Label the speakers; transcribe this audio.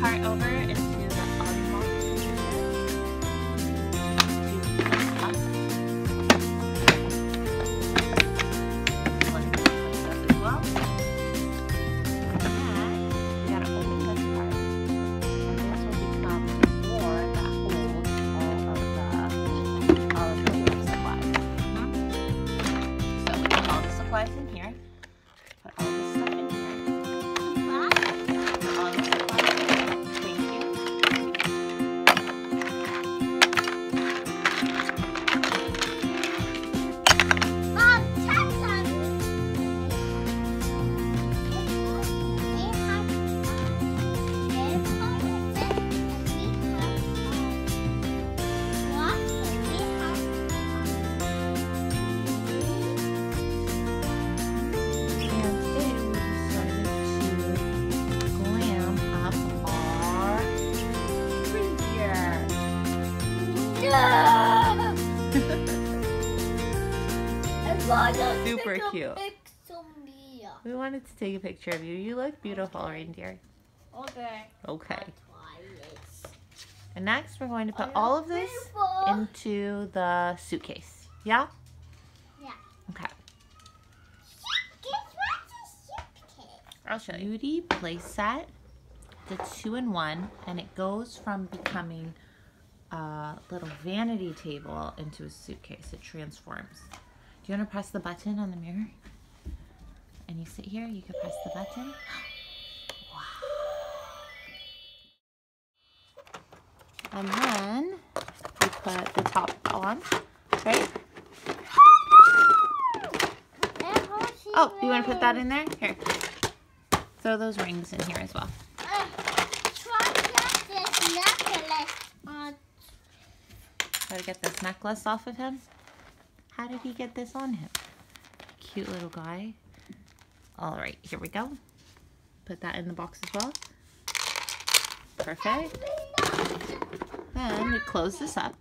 Speaker 1: cart over into the unlock position. In here, put all this stuff in here. All the supplies in here. Thank you.
Speaker 2: Mom, check them.
Speaker 1: Super cute. We wanted to take a picture of you. You look beautiful, reindeer.
Speaker 2: Okay.
Speaker 1: Okay. And next we're going to put all of this into the suitcase. Yeah?
Speaker 2: Yeah.
Speaker 1: Okay.
Speaker 2: I'll show you.
Speaker 1: Beauty playset. The 2-in-1, and it goes from becoming a little vanity table into a suitcase. It transforms. Do you want to press the button on the mirror? And you sit here, you can press the button. Wow. And then we put the top on, right? Oh, you want to put that in there? Here. Throw those rings in here as well. Gotta get this necklace off of him. How did he get this on him? Cute little guy. All right, here we go. Put that in the box as well. Perfect. Then we close this up.